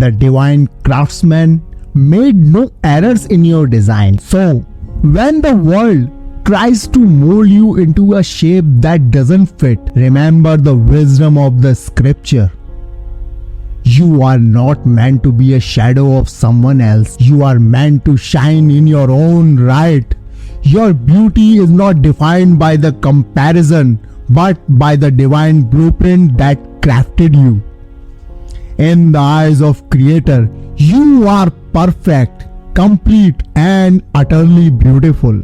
The divine craftsman made no errors in your design. So, when the world tries to mold you into a shape that doesn't fit, remember the wisdom of the scripture. You are not meant to be a shadow of someone else. You are meant to shine in your own right. Your beauty is not defined by the comparison, but by the divine blueprint that crafted you. In the eyes of Creator, you are perfect, complete, and utterly beautiful.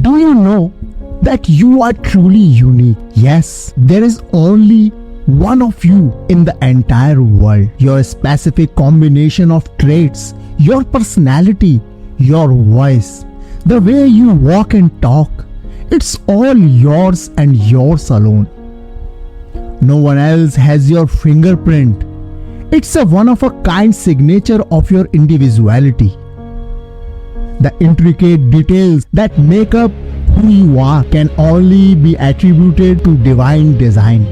Do you know that you are truly unique? Yes, there is only one of you in the entire world. Your specific combination of traits, your personality, your voice, the way you walk and talk, it's all yours and yours alone. No one else has your fingerprint. It's a one-of-a-kind signature of your individuality. The intricate details that make up who you are can only be attributed to divine design.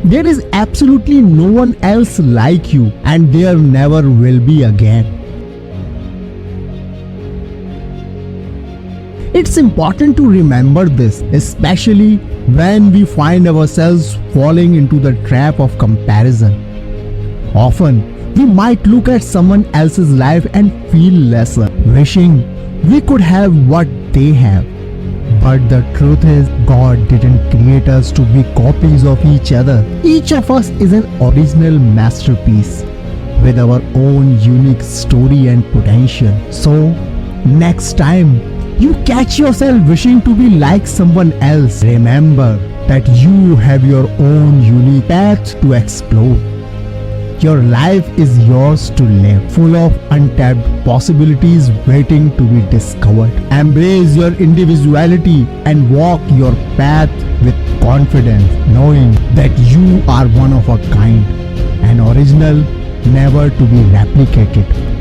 There is absolutely no one else like you, and there never will be again. It's important to remember this, especially when we find ourselves falling into the trap of comparison. Often, we might look at someone else's life and feel lesser, wishing we could have what they have. But the truth is, God didn't create us to be copies of each other. Each of us is an original masterpiece with our own unique story and potential. So, next time you catch yourself wishing to be like someone else, remember that you have your own unique path to explore. Your life is yours to live, full of untapped possibilities waiting to be discovered. Embrace your individuality and walk your path with confidence, knowing that you are one of a kind, an original, never to be replicated.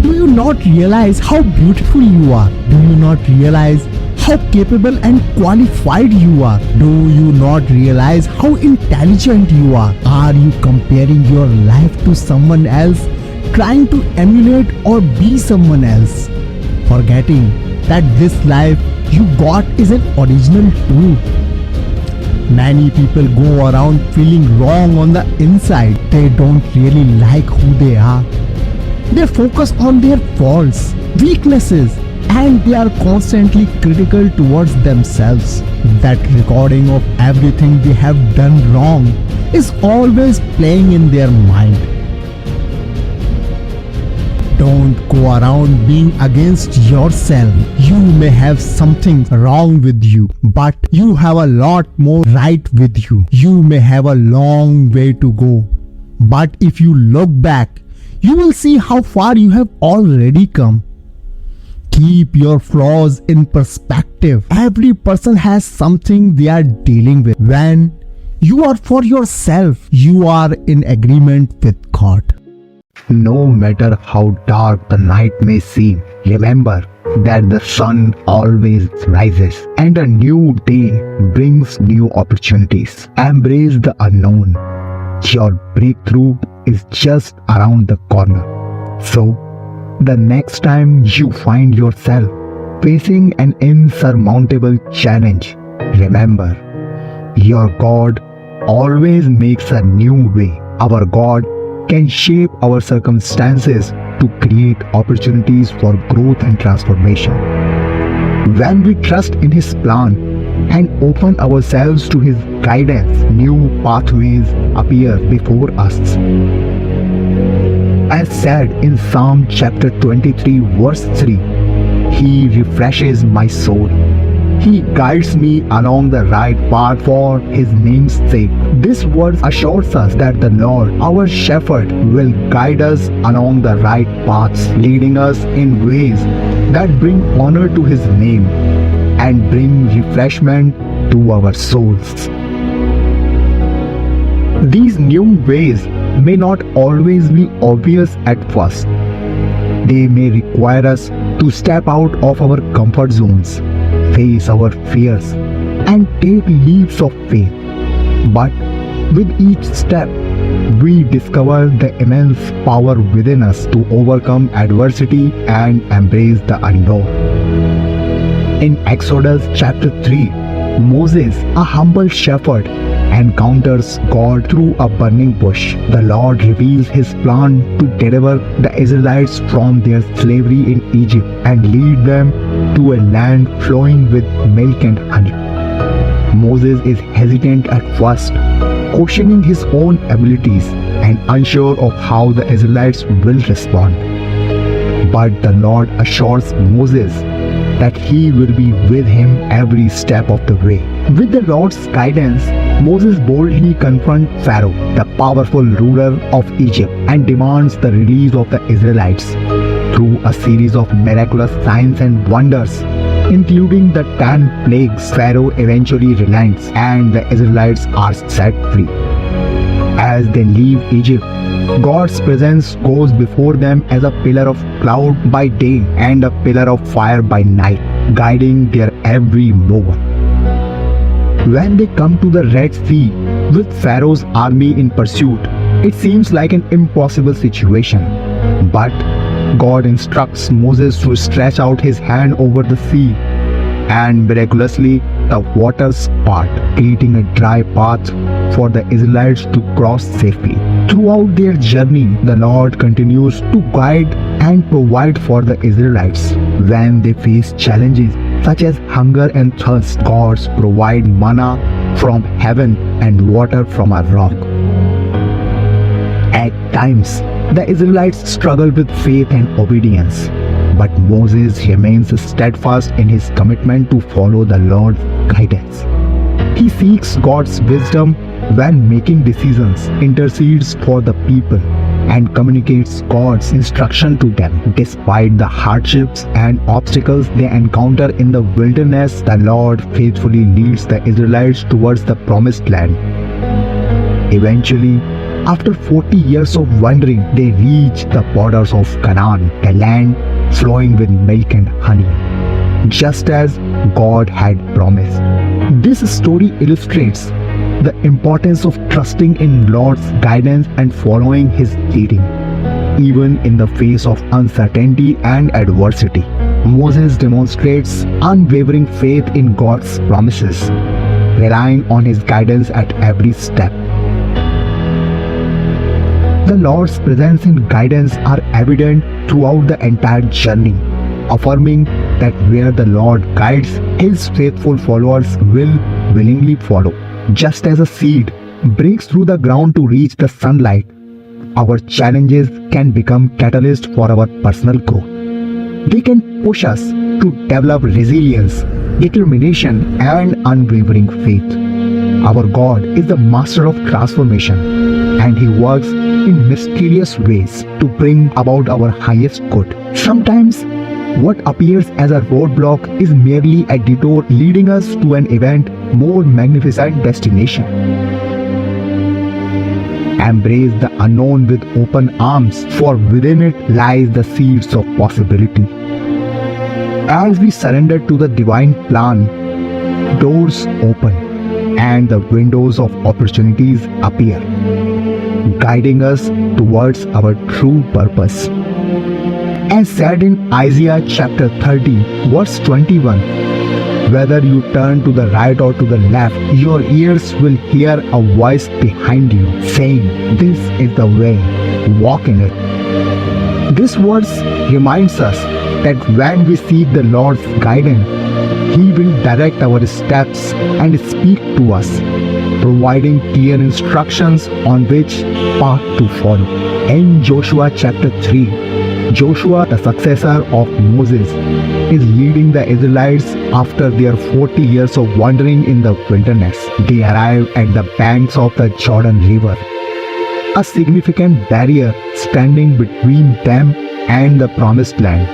Do you not realize how beautiful you are? Do you not realize how capable and qualified you are? Do you not realize how intelligent you are? Are you comparing your life to someone else, trying to emulate or be someone else, forgetting that this life you got is an original too? Many people go around feeling wrong on the inside. They don't really like who they are. They focus on their faults, weaknesses, and they are constantly critical towards themselves. That recording of everything they have done wrong is always playing in their mind. Don't go around being against yourself. You may have something wrong with you, but you have a lot more right with you. You may have a long way to go, but if you look back, you will see how far you have already come. Keep your flaws in perspective. Every person has something they are dealing with. When you are for yourself, you are in agreement with God. No matter how dark the night may seem, remember that the sun always rises and a new day brings new opportunities. Embrace the unknown. Your breakthrough is just around the corner. So, the next time you find yourself facing an insurmountable challenge, remember, your God always makes a new way. Our God can shape our circumstances to create opportunities for growth and transformation. When we trust in His plan and open ourselves to His guidance, new pathways appear before us. As said in Psalm chapter 23 verse 3, He refreshes my soul. He guides me along the right path for His name's sake. This verse assures us that the Lord, our shepherd, will guide us along the right paths, leading us in ways that bring honor to His name and bring refreshment to our souls. These new ways may not always be obvious at first. They may require us to step out of our comfort zones, face our fears, and take leaps of faith. But with each step, we discover the immense power within us to overcome adversity and embrace the unknown. In Exodus chapter 3, Moses, a humble shepherd, encounters God through a burning bush. The Lord reveals his plan to deliver the Israelites from their slavery in Egypt and lead them to a land flowing with milk and honey. Moses is hesitant at first, questioning his own abilities and unsure of how the Israelites will respond. But the Lord assures Moses that he will be with him every step of the way. With the Lord's guidance, Moses boldly confronts Pharaoh, the powerful ruler of Egypt, and demands the release of the Israelites. Through a series of miraculous signs and wonders, including the 10 plagues, Pharaoh eventually relents and the Israelites are set free. As they leave Egypt, God's presence goes before them as a pillar of cloud by day and a pillar of fire by night, guiding their every move. When they come to the Red Sea with Pharaoh's army in pursuit, it seems like an impossible situation. But God instructs Moses to stretch out his hand over the sea, and miraculously the waters part, creating a dry path for the Israelites to cross safely. Throughout their journey, the Lord continues to guide and provide for the Israelites. When they face challenges such as hunger and thirst, God provides manna from heaven and water from a rock. At times, the Israelites struggle with faith and obedience, but Moses remains steadfast in his commitment to follow the Lord's guidance. He seeks God's wisdom when making decisions, intercedes for the people, and communicates God's instruction to them. Despite the hardships and obstacles they encounter in the wilderness, the Lord faithfully leads the Israelites towards the promised land. Eventually, after 40 years of wandering, they reach the borders of Canaan, the land flowing with milk and honey, just as God had promised. This story illustrates the importance of trusting in Lord's guidance and following His leading, even in the face of uncertainty and adversity. Moses demonstrates unwavering faith in God's promises, relying on His guidance at every step. The Lord's presence and guidance are evident throughout the entire journey, affirming that where the Lord guides, His faithful followers will willingly follow. Just as a seed breaks through the ground to reach the sunlight, our challenges can become catalysts for our personal growth. They can push us to develop resilience, determination, and unwavering faith. Our God is the master of transformation, and He works in mysterious ways to bring about our highest good. Sometimes, what appears as a roadblock is merely a detour leading us to an event more magnificent destination. Embrace the unknown with open arms, for within it lies the seeds of possibility. As we surrender to the divine plan, doors open and the windows of opportunities appear, guiding us towards our true purpose. As said in Isaiah chapter 30, verse 21, whether you turn to the right or to the left, your ears will hear a voice behind you saying, "This is the way, walk in it." This verse reminds us that when we seek the Lord's guidance, He will direct our steps and speak to us, providing clear instructions on which path to follow. In Joshua chapter 3, Joshua, the successor of Moses, is leading the Israelites after their 40 years of wandering in the wilderness. They arrive at the banks of the Jordan River, a significant barrier standing between them and the promised land.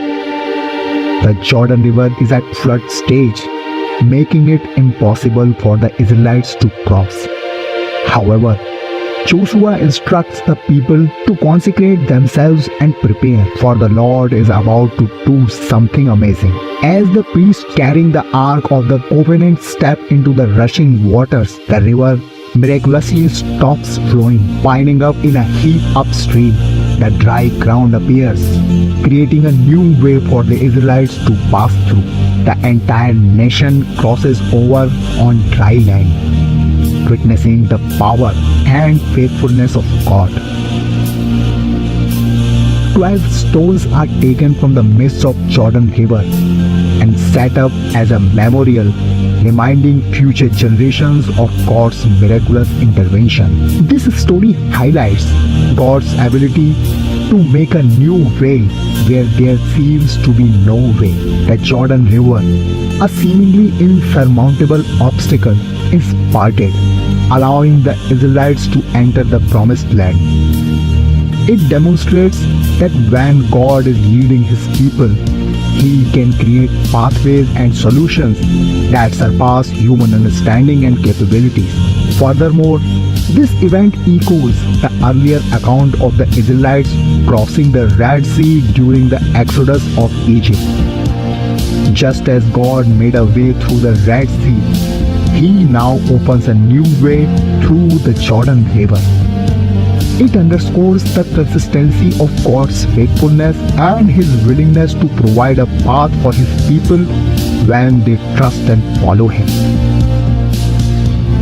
The Jordan River is at flood stage, making it impossible for the Israelites to cross. However, Joshua instructs the people to consecrate themselves and prepare, for the Lord is about to do something amazing. As the priests carrying the Ark of the Covenant step into the rushing waters, the river miraculously stops flowing, winding up in a heap upstream. The dry ground appears, creating a new way for the Israelites to pass through. The entire nation crosses over on dry land, witnessing the power and faithfulness of God. 12 stones are taken from the midst of Jordan River and set up as a memorial, reminding future generations of God's miraculous intervention. This story highlights God's ability to make a new way where there seems to be no way. The Jordan River, a seemingly insurmountable obstacle, is parted, allowing the Israelites to enter the promised land. It demonstrates that when God is leading His people, He can create pathways and solutions that surpass human understanding and capabilities. Furthermore, this event echoes the earlier account of the Israelites crossing the Red Sea during the Exodus of Egypt. Just as God made a way through the Red Sea, He now opens a new way through the Jordan River. It underscores the consistency of God's faithfulness and His willingness to provide a path for His people when they trust and follow Him.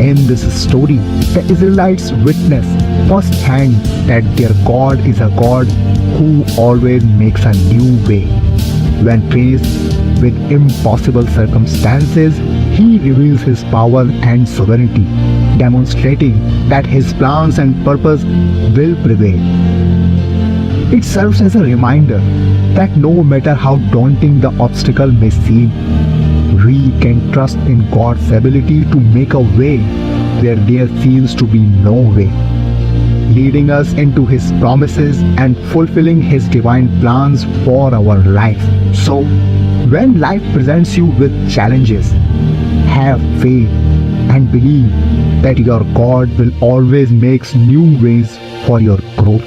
In this story, the Israelites witness firsthand that their God is a God who always makes a new way. When faced with impossible circumstances, He reveals His power and sovereignty, demonstrating that His plans and purpose will prevail. It serves as a reminder that no matter how daunting the obstacle may seem, we can trust in God's ability to make a way where there seems to be no way, leading us into His promises and fulfilling His divine plans for our life. So, when life presents you with challenges, have faith and believe that your God will always make new ways for your growth.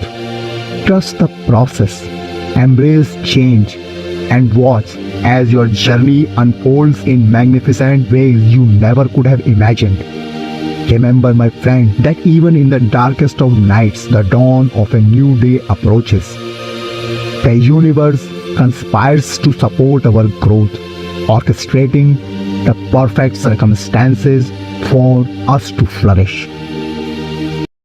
Trust the process, embrace change, and watch as your journey unfolds in magnificent ways you never could have imagined. Remember, my friend, that even in the darkest of nights, the dawn of a new day approaches. The universe conspires to support our growth, orchestrating the perfect circumstances for us to flourish.